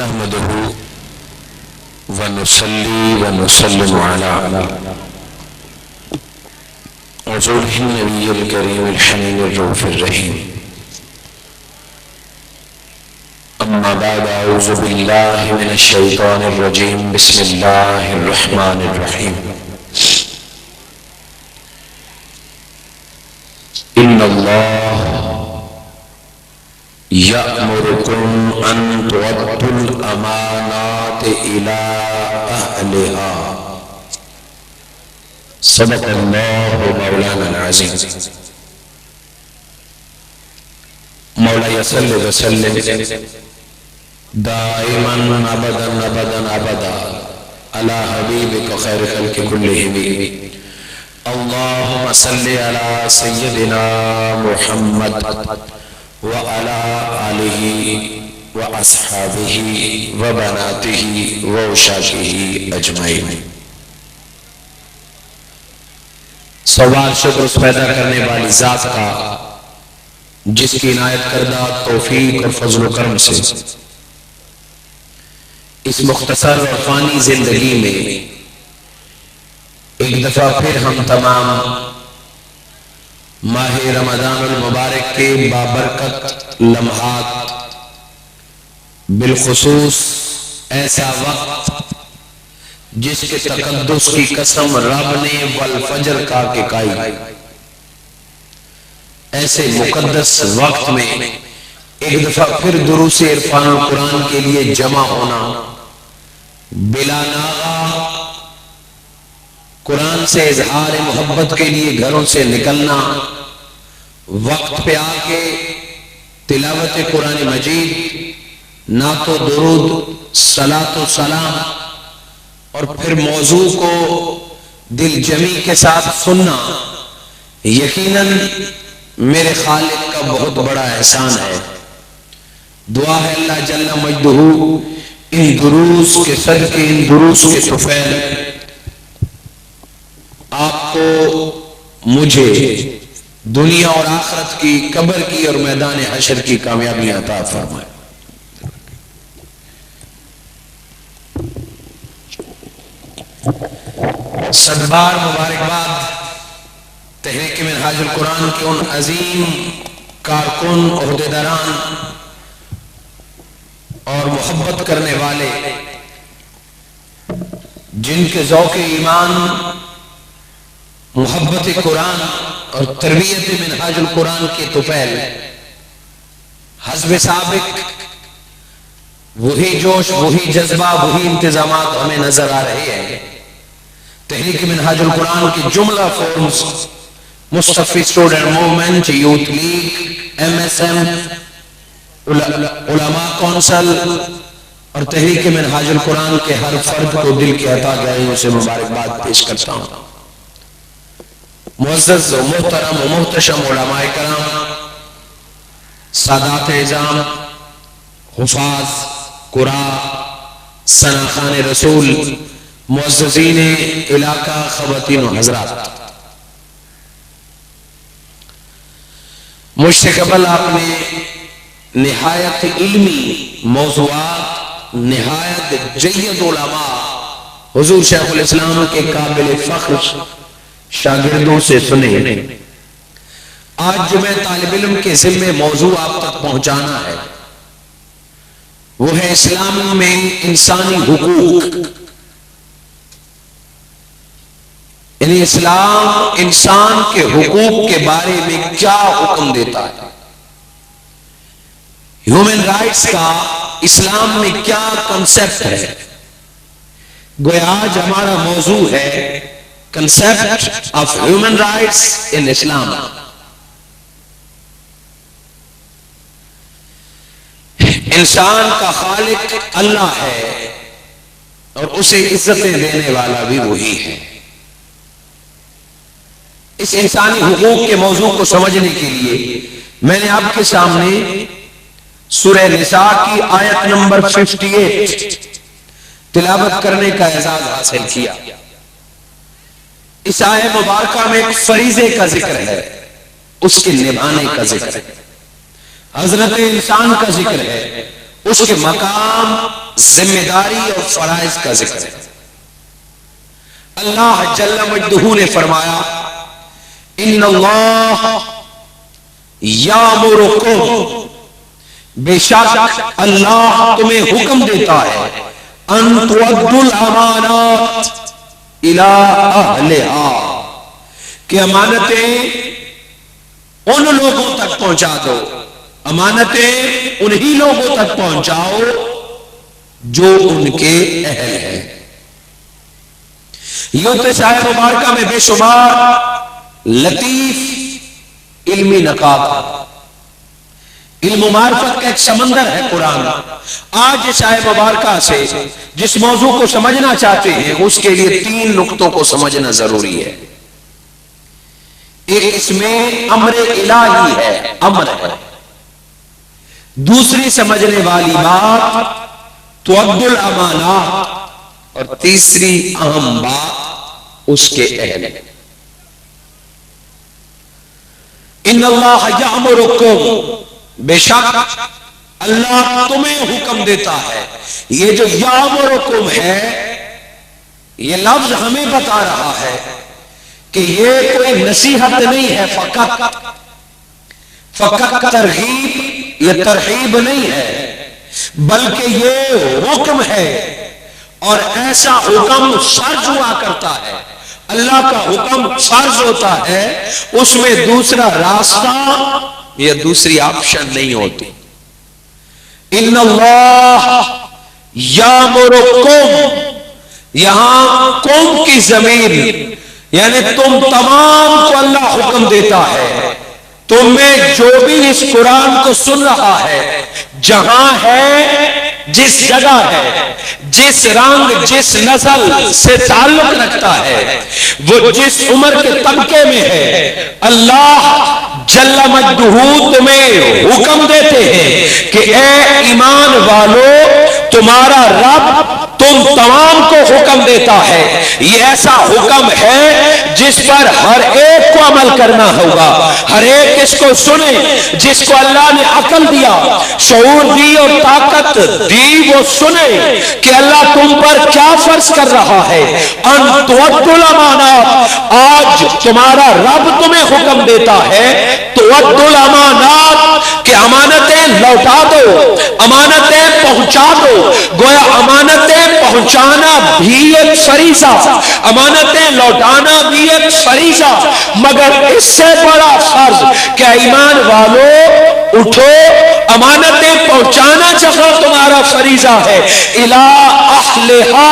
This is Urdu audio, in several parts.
نحمده ونصلي ونسلم على رسوله النبي الكريم الحنين الرؤوف الرحيم. أما بعد، أعوذ بالله من الشيطان الرجيم. بسم الله الرحمن الرحيم. إن الله يأمركم أن تؤدوا الأمانات إلى أهلها. صدق الله مولانا العظيم. مولاي صل وسلم دائما أبدا أبدا أبدا على حبيبك خير خلق كلهم. اللهم صل على سيدنا محمد وعلى آله وأصحابه وبناته وعشاقه أجمعين. سوال شکر اس پیدا کرنے والی ذات کا جس کی عنایت کردہ توفیق اور فضل و کرم سے اس مختصر اور فانی زندگی میں ایک دفعہ پھر ہم تمام ماہ رمضان المبارک کے بابرکت لمحات، بالخصوص ایسا وقت جس کے تقدس کی قسم رب نے والفجر کا کہ کائی، ایسے مقدس وقت میں ایک دفعہ پھر دروس عرفان القرآن کے لیے جمع ہونا، بلا ناغہ قرآن سے اظہار محبت کے لیے گھروں سے نکلنا، وقت پہ آکے تلاوت قرآن مجید، نعت و درود، صلاۃ و سلام، اور پھر موضوع کو دل جمی کے ساتھ سننا، یقیناً میرے خالق کا بہت بڑا احسان ہے. دعا ہے اللہ جل مجدہ ان دروس کے صدقے، ان دروس کے طفیل آپ کو، مجھے دنیا اور آخرت کی، قبر کی اور میدان حشر کی کامیابی عطا فرمائے. صد بار مبارکباد تحریک منہاج القرآن کے ان عظیم کارکن، عہدیداران اور محبت کرنے والے جن کے ذوق ایمان، محبت قرآن اور تربیت منہاج القرآن کے طفیل حسب سابق وہی جوش، وہی جذبہ، وہی انتظامات ہمیں نظر آ رہے ہیں. تحریک منہاج القرآن کی جملہ forums, Mustafa student movement, youth league, MSM، علماء کونسل اور تحریک منہاج القرآن کے ہر فرد کو دل کی عطا گہرائیوں سے مبارکباد پیش کرتا ہوں. معزز و محترم و محتشم علماء کرام، سادات اعظام، حفاظ قراء، ثناخان رسول، معززین علاقہ، خواتین و حضرات، مجھ سے قبل آپ نے نہایت علمی موضوعات، نہایت جید علماء حضور شیخ الاسلام کے قابل فخر شاگردوں سے سنے. آج جو میں طالب علم کے ذمہ موضوع آپ تک پہنچانا ہے وہ ہے اسلام میں انسانی حقوق، یعنی اسلام انسان کے حقوق کے بارے میں کیا حکم دیتا ہے. ہیومن رائٹس کا اسلام میں کیا کنسپٹ ہے. گویا آج ہمارا موضوع ہے concept of human rights in Islam. انسان کا خالق اللہ ہے اور اسے عزتیں دینے والا بھی وہی ہے. اس انسانی حقوق کے موضوع کو سمجھنے کے لیے میں نے آپ کے سامنے سورہ نساء کی آیت نمبر 58 تلاوت کرنے کا اعزاز حاصل کیا. اس آیت مبارکہ میں ایک فریضے کا ذکر ہے، اس کے نبھانے کا ذکر ہے، حضرت انسان کا ذکر ہے اس کے مقام، ذمہ داری اور فرائض کا ذکر ہے۔ اللہ جل مجدہ نے فرمایا ان اللہ یامرکم، بے شک اللہ تمہیں حکم دیتا ہے ان تؤدوا الامانات الی اہلہا، کہ امانتیں ان لوگوں تک پہنچا دو، امانتیں انہی لوگوں تک پہنچاؤ جو ان کے اہل ہیں۔ یہ تو شاہ مبارکہ میں بے شمار لطیف علمی نکات ہے، علم و معرفت کا ایک سمندر ہے قرآن۔ آج شاہ مبارکہ سے جس موضوع کو سمجھنا چاہتے ہیں اس کے لیے 3 نقطوں کو سمجھنا ضروری ہے۔ ایک اس میں امر الہی ہے، امر ہے۔ دوسری سمجھنے والی بات تؤدوا الامانات، اور تیسری اہم بات اس کے اہل۔ ان اللہ یامرکم، بے شک اللہ تمہیں حکم دیتا ہے۔ یہ جو یامرکم ہے یہ لفظ ہمیں بتا رہا ہے کہ یہ کوئی نصیحت نہیں ہے، فقط ترغیب یا ترغیب نہیں ہے، بلکہ یہ حکم ہے، اور ایسا حکم فرض ہوا کرتا ہے۔ اللہ کا حکم فرض ہوتا ہے، اس میں دوسرا راستہ یا دوسری آپشن نہیں ہوتی۔ ان اللہ یامرکم، یہاں قوم کی ضمیر یعنی تم تمام کو اللہ حکم دیتا ہے۔ تم میں جو بھی اس قرآن کو سن رہا ہے، جہاں ہے، جس جگہ ہے، جس رنگ جس نسل سے تعلق رکھتا ہے، وہ جس عمر کے طبقے میں ہے، اللہ جل مجدہ تمہیں حکم دیتے ہیں کہ اے ایمان والو، تمہارا رب تم تمام کو حکم دیتا ہے۔ یہ ایسا حکم ہے جس پر ہر ایک کو عمل کرنا ہوگا، ہر ایک اس کو سنے۔ جس کو اللہ نے عقل دیا، شعور دی اور طاقت دی، وہ سنے کہ اللہ تم پر کیا فرض کر رہا ہے۔ ان تؤدوا الامانات، آج تمہارا رب تمہیں حکم دیتا ہے تؤدوا الامانات، کہ امانتیں لوٹا دو، امانتیں پہنچا دو۔ گویا امانتیں پہنچانا بھی ایک فریضہ، امانتیں لوٹانا بھی ایک فریضہ، مگر اس سے بڑا فرض کہ ایمان والو اٹھو، امانتیں پہنچانا جہاں تمہارا فریضہ ہے، الی اہلہا،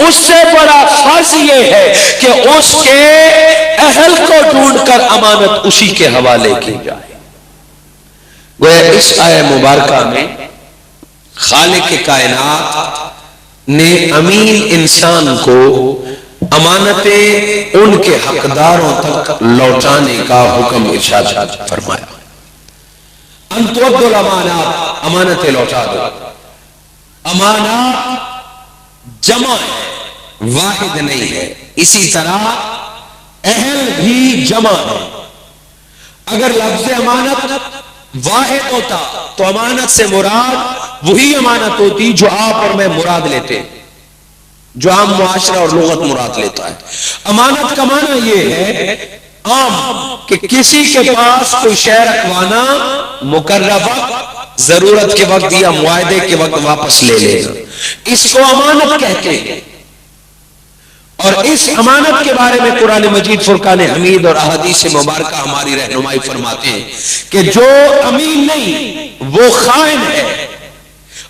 اس سے بڑا فرض یہ ہے کہ اس کے اہل کو ڈھونڈ کر امانت اسی کے حوالے کی جائے۔ گویا اس آیہ مبارکہ میں خالق کائنات نے امین انسان کو امانتیں ان کے حقداروں تک لوٹانے کا حکم ارشاد فرمایا۔ ان تؤدوا الامانات، امانتیں لوٹا دو۔ امانات جمع ہے، واحد نہیں ہے۔ اسی طرح اہل بھی جمع ہے۔ اگر لفظ امانت واحد ہوتا تو امانت سے مراد وہی امانت ہوتی جو آپ اور میں مراد لیتے ہیں، جو عام معاشرہ اور لغت مراد لیتا ہے۔ امانت کا معنی یہ ہے عام کہ کسی کے پاس کوئی شے رکھوانا، مقررہ وقت، ضرورت کے وقت یا معاہدے کے وقت واپس لے لینا، اس کو امانت کہتے ہیں۔ اور اس امانت کے بارے میں قرآن مجید فرقان حمید اور احادیث مبارکہ ہماری رہنمائی فرماتے ہیں کہ جو امین نہیں وہ خائن ہے،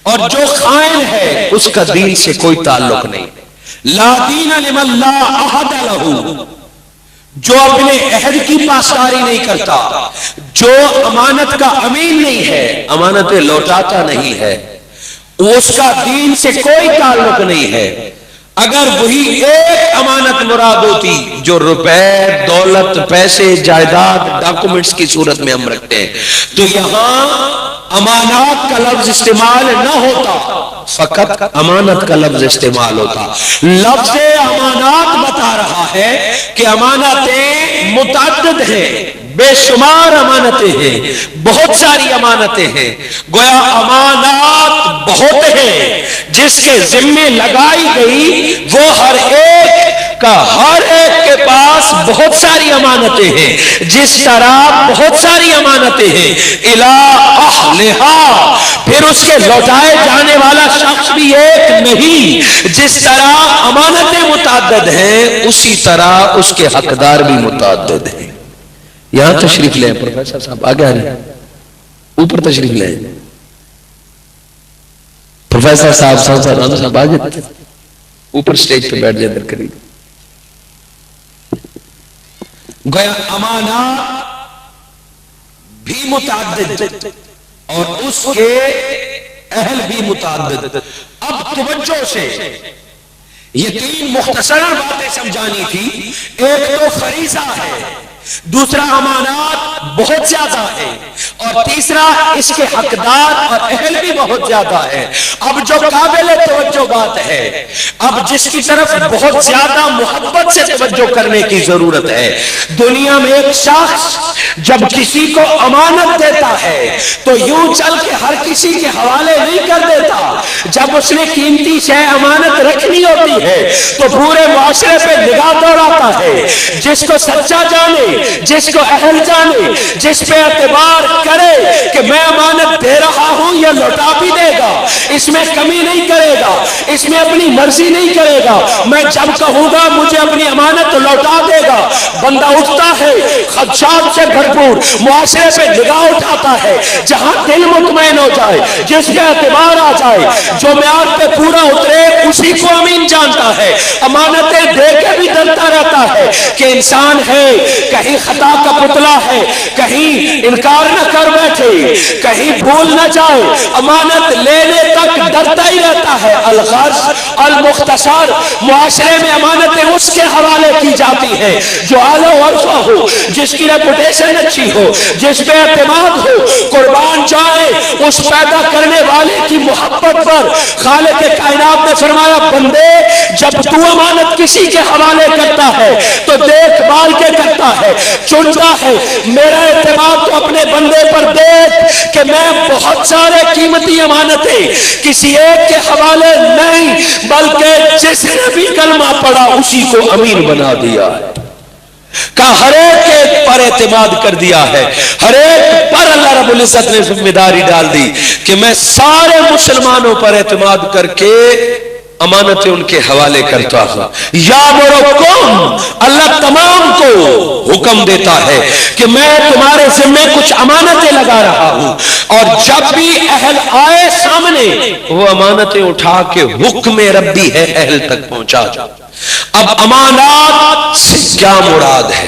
اور جو خائن ہے اس کا دین سے کوئی تعلق نہیں۔ لا دین لمن لا عہد لہ، جو اپنے عہد کی پاسداری نہیں کرتا، جو امانت کا امین نہیں ہے، امانتیں لوٹاتا نہیں ہے، اس کا دین سے کوئی تعلق نہیں ہے۔ اگر وہی ایک امانت مراد ہوتی جو روپے، دولت، پیسے، جائیداد، ڈاکومنٹس کی صورت میں ہم رکھتے ہیں، تو یہاں امانات کا لفظ استعمال نہ ہوتا، فقط امانت کا لفظ استعمال ہوتا۔ لفظ امانات بتا رہا ہے کہ امانتیں متعدد ہیں، بے شمار امانتیں ہیں، بہت ساری امانتیں ہیں. گویا امانات بہت ہیں جس کے ذمے لگائی گئی وہ ہر ایک کے پاس بہت ساری امانتیں ہیں. جس طرح بہت ساری امانتیں ہیں الی اہلہا، پھر اس کے لوٹائے جانے والا شخص بھی ایک نہیں. جس طرح امانتیں متعدد ہیں اسی طرح اس کے حقدار بھی متعدد ہیں. یہاں تشریف لیں پروفیسر صاحب، آگے آ رہے ہیں، اوپر تشریف لیں. پروفیسر صاحب رانا صاحب آگے اوپر سٹیج پہ بیٹھ جائیں در قریب. گویا امانات بھی متعدد اور اس کے اہل بھی متعدد. اب توجہ سے یہ تین مختصر باتیں سمجھانی تھی. ایک تو فریضہ ہے، دوسرا امانات بہت زیادہ ہے، اور تیسرا اس کے حقدار اور اہل بھی بہت زیادہ ہے. اب جو قابل توجہ بات ہے، اب جس کی طرف بہت زیادہ محبت سے توجہ کرنے کی ضرورت ہے، دنیا میں ایک شخص جب کسی کو امانت دیتا ہے تو یوں چل کے ہر کسی کے حوالے نہیں کر دیتا. جب اس نے قیمتی شے امانت رکھنی ہوتی ہے تو پورے معاشرے پہ نگاہ دوڑاتا ہے. جس کو سچا جانے، جس کو اہل جانے، جس پہ اعتبار کرے کہ میں امانت دے رہا ہوں یہ لوٹا بھی دے گا، اس میں کمی نہیں کرے گا، اس میں اپنی مرضی نہیں کرے گا، میں جب کہوں گا مجھے اپنی امانت لوٹا دے گا. بندہ اٹھتا ہے خدشات سے بھرپور، معاشرے پہ نگاہ اٹھاتا ہے، جہاں دل مطمئن ہو جائے، جس پہ اعتبار آ جائے، جو معیار پہ پورا اترے اسی کو امین جانتا ہے. امانتیں دے کے بھی ڈرتا رہتا ہے کہ انسان ہے، کہیں خطا کا پتلا ہے، کہیں انکار نہ کر بیٹھے، کہیں بھول نہ جائے. امانت لینے تک ڈرتا ہی رہتا ہے. الغرض المختصر، معاشرے میں امانتیں اس کے حوالے کی جاتی ہیں جو اعلیٰ ورثہ ہو، جس کی ریپوٹیشن اچھی ہو، جس پہ اعتماد ہو. قربان جائے اس پیدا کرنے والے کی محبت پر. خالق کائنات نے فرمایا بندے جب تو امانت کسی کے حوالے کرتا ہے تو دیکھ بھال کے کرتا ہے، چنتا ہے. میرا اعتماد تو اپنے بندے پر دیکھ کہ میں بہت سارے قیمتی امانتیں کسی ایک کے حوالے نہیں، بلکہ جس نے بھی کلمہ پڑھا اسی کو امین بنا دیا ہے. کا ہر ایک پر اعتماد کر دیا ہے، ہر ایک پر اللہ رب العزت نے ذمہ داری ڈال دی کہ میں سارے مسلمانوں پر اعتماد کر کے امانتیں ان کے حوالے کرتا ہوں. یا مرکم، اللہ تمام کو حکم دیتا ہے کہ میں تمہارے ذمے کچھ امانتیں لگا رہا ہوں، اور جب بھی اہل آئے سامنے وہ امانتیں اٹھا کے حکم ربی ہے اہل تک پہنچا جا. اب امانات سے کیا مراد ہے؟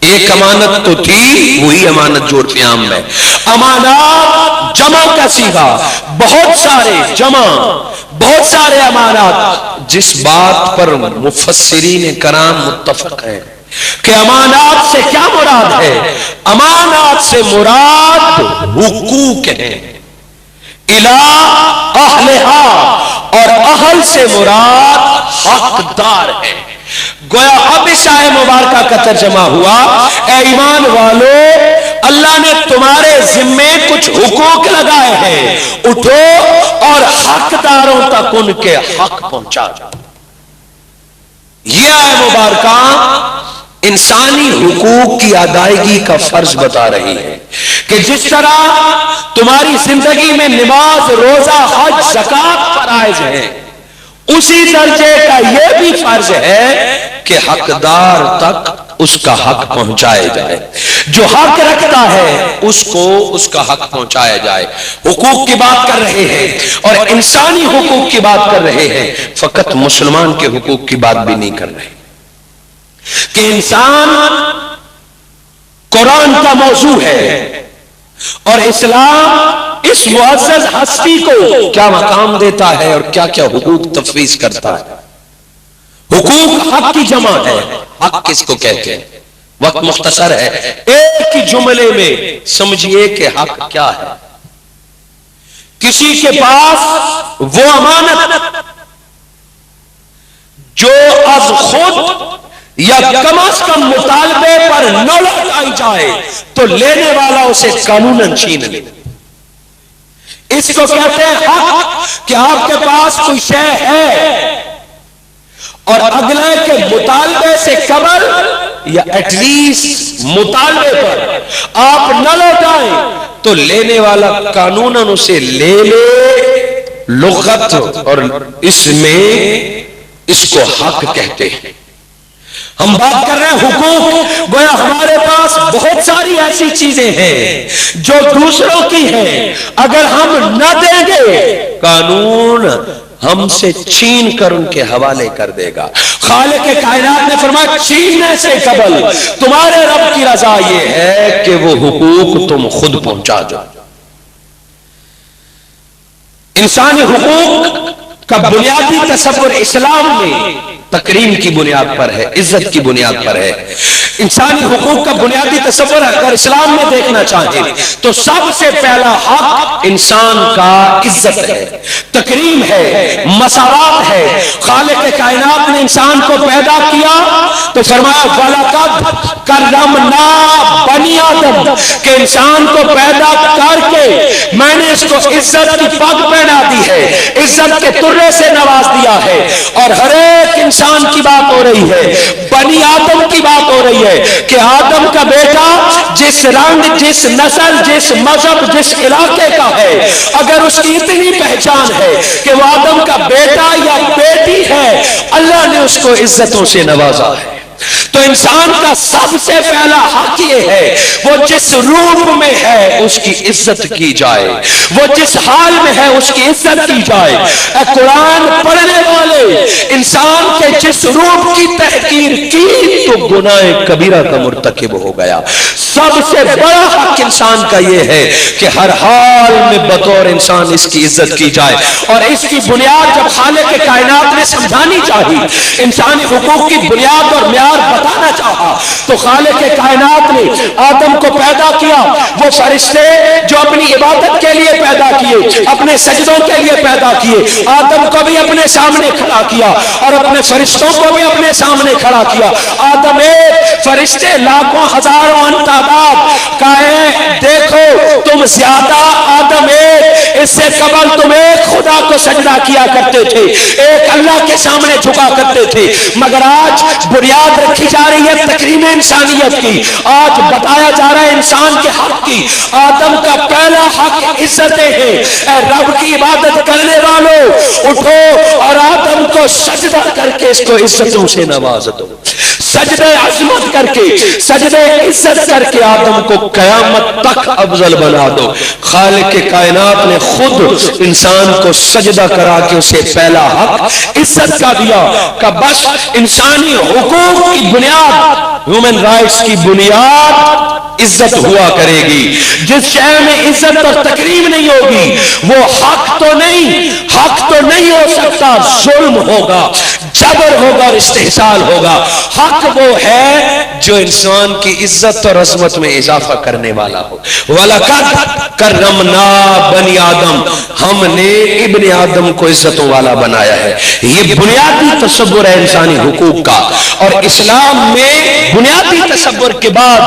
ایک امانت تو تھی وہی امانت جو عرف عام ہے. امانات جمع کا صیغہ، بہت سارے جمع، بہت سارے امانات. جس بات پر مفسرین کرام متفق ہیں کہ امانات سے کیا مراد ہے، امانات سے مراد حقوق ہیں الی اہلہا، اور اہل سے مراد حقدار ہے. گویا اب اس آیت مبارکہ کا ترجمہ ہوا، اے ایمان والو اللہ نے تمہارے ذمے کچھ حقوق لگائے ہیں، اٹھو اور حقداروں تک ان کے حق پہنچا جاؤ. یہ آیت مبارکہ انسانی حقوق کی ادائیگی کا فرض بتا رہی ہے کہ جس طرح تمہاری زندگی میں نماز، روزہ، حج، زکوٰۃ فرائض ہیں، اسی درجے کا یہ بھی فرض ہے کہ حقدار تک اس کا حق پہنچایا جائے. جو حق رکھتا ہے اس کو اس کا حق پہنچایا جائے. حقوق کی بات کر رہے ہیں اور انسانی حقوق کی بات کر رہے ہیں، فقط مسلمان کے حقوق کی بات بھی نہیں کر رہے کہ انسان قرآن کا موضوع ہے اور اسلام اس معزز ہستی کو کیا مقام دیتا ہے اور کیا کیا حقوق تفویض کرتا ہے. حقوق حق کی جمع ہے. حق کس کو کہتے ہیں؟ وقت مختصر ہے، ایک ہی جملے میں سمجھیے کہ حق کیا ہے. کسی کے پاس وہ امانت جو از خود یا کم از کم مطالبے پر نہ لوٹائی جائے تو لینے والا اسے قانوناً چھین لے. اس کو کہتے ہیں حق کہ آپ کے پاس کوئی شے ہے اور اگلے کے مطالبے سے قبل یا ایٹ لیسٹ مطالبے پر آپ نہ لوٹائیں تو لینے والا قانوناً اسے لے لے. لغت اور اس میں اس کو حق کہتے ہیں. ہم بات کر رہے ہیں حقوق. گویا ہمارے پاس بہت ساری ایسی چیزیں ہیں جو دوسروں کی ہیں, اگر ہم نہ دیں گے قانون ہم سے چھین کر ان کے حوالے کر دے گا. خالق کائنات نے فرمایا چھیننے سے قبل تمہارے رب کی رضا یہ ہے کہ وہ حقوق تم خود پہنچا دو. انسانی حقوق کا بنیادی تصور اسلام میں تکریم کی بنیاد پر ہے, عزت کی بنیاد پر ہے. انسانی حقوق کا بنیادی تصور اگر اسلام میں دیکھنا چاہیں تو سب سے پہلا حق انسان کا عزت ہے, تکریم ہے, مساوات ہے. خالق کائنات نے انسان کو پیدا کیا تو فرمایا وَلَقَدْ كَرَّمْنَا بَنِي آدم, کہ انسان کو پیدا کر کے میں نے اس کو عزت کی پگ پہنا دی ہے, عزت کے ترے سے نواز دیا ہے. اور ہر ایک انسان کی بات ہو رہی ہے, بنی آدم کی بات ہو رہی ہے کہ آدم کا بیٹا جس رنگ, جس نسل, جس مذہب, جس علاقے کا ہے, اگر اس کی اتنی پہچان ہے کہ وہ آدم کا بیٹا یا بیٹی ہے, اللہ نے اس کو عزتوں سے نوازا ہے. تو انسان کا سب سے پہلا حق یہ ہے وہ جس روپ میں ہے اس کی عزت کی جائے, وہ جس حال میں ہے اس کی عزت کی جائے. قرآن پڑھنے والے انسان کے جس روپ کی تحقیر کی تو گناہ کبیرہ کا مرتکب ہو گیا. سب سے بڑا حق انسان کا یہ ہے کہ ہر حال میں بطور انسان اس کی عزت کی جائے. اور اس کی بنیاد جب خالق کائنات نے سمجھانی چاہی, انسانی حقوق کی بنیاد اور معیار بتانا چاہا, تو خالق کائنات نے آدم کو پیدا کیا. وہ فرشتے جو اپنی عبادت کے لیے پیدا کیے, اپنے سجدوں کے لیے پیدا کیے, آدم کو بھی اپنے سامنے کھڑا کیا اور اپنے فرشتوں کو بھی اپنے سامنے کھڑا کیا. آدم ایک, فرشتے لاکھوں ہزاروں تعداد کا ہے. دیکھو تم زیادہ, آدم ایک, اس سے قبل تم ایک خدا کو سجدہ کیا کرتے تھے, ایک اللہ کے سامنے جھکا کرتے تھے. مگر آج بنیاد رکھی جا رہی ہے تکریم انسانیت کی, آج بتایا جا رہا ہے انسان کے حق کی. آدم کا پہلا حق عزتیں ہیں. اے رب کی عبادت کرنے والوں اٹھو اور آدم کو سجدہ کر کے اس کو عزتوں سے نواز دو. سجدہ عظمت کر کے, سجدہ عزت کر کے آدم کو قیامت تک افضل بنا دو. خالق کائنات نے خود انسان کو سجدہ کرا کے اسے پہلا حق عزت کا دیا کہ بس انسانی حقوق کی بنیاد, ہیومن رائٹس کی بنیاد عزت ہوا کرے گی. جس شہر میں عزت اور تکریم نہیں ہوگی وہ حق تو نہیں ہو سکتا, ظلم ہوگا, جبر ہوگا اور استحصال ہوگا. حق وہ ہے جو انسان کی عزت اور عظمت میں اضافہ کرنے والا ہو. وَلَقَدْ كَرَّمْنَا بَنِي آدم, ہم نے ابن آدم کو عزتوں والا بنایا ہے. یہ بنیادی تصور ہے انسانی حقوق کا. اور اسلام میں بنیادی تصور کے بعد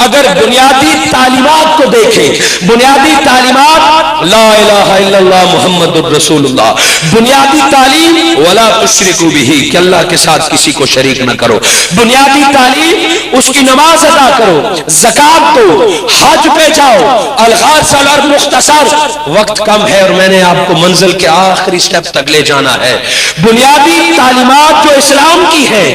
اگر بنیادی تعلیمات کو دیکھیں, بنیادی تعلیمات لا الہ الا اللہ محمد الرسول اللہ, بنیادی تعلیم وَلَا تُشْرِكُوا بِهِ, کہ اللہ کے ساتھ کسی کو شریک نہ کرو. بنیادی تعلیم اس کی نماز ادا کرو, زکات دو, حج پہ جاؤ. الغاصل اور مختصر, وقت کم ہے اور میں نے آپ کو منزل کے آخری سٹیپ تک لے جانا ہے. بنیادی تعلیمات جو اسلام کی ہے,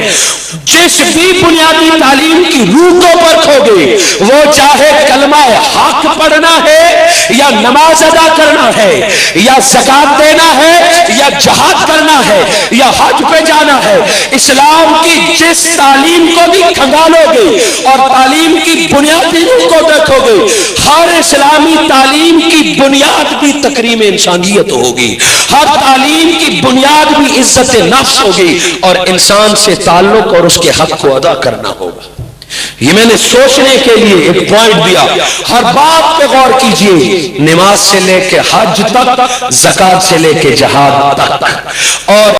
جس بھی بنیادی تعلیم کی روح کو پرکھو گے, وہ چاہے کلمہ حق پڑھنا ہے یا نماز ادا کرنا ہے یا زکات دینا ہے یا جہاد کرنا ہے یا حج پہ جانا ہے, اسلام کی جس تعلیم کو بھی کھنگالو گے اور تعلیم کی بنیادی روح کو دیکھو گے, ہر اسلامی تعلیم کی بنیاد بھی تکریم انسانیت ہوگی, ہر تعلیم کی بنیاد بھی عزت نفس ہوگی اور انسان سے تعلق اور اس کے حق کو ادا کرنا ہوگا. یہ میں نے سوچنے کے لیے ایک پوائنٹ دیا. ہر بات پہ غور کیجئے, نماز سے لے کے حج تک, زکات سے لے کے جہاد تک. اور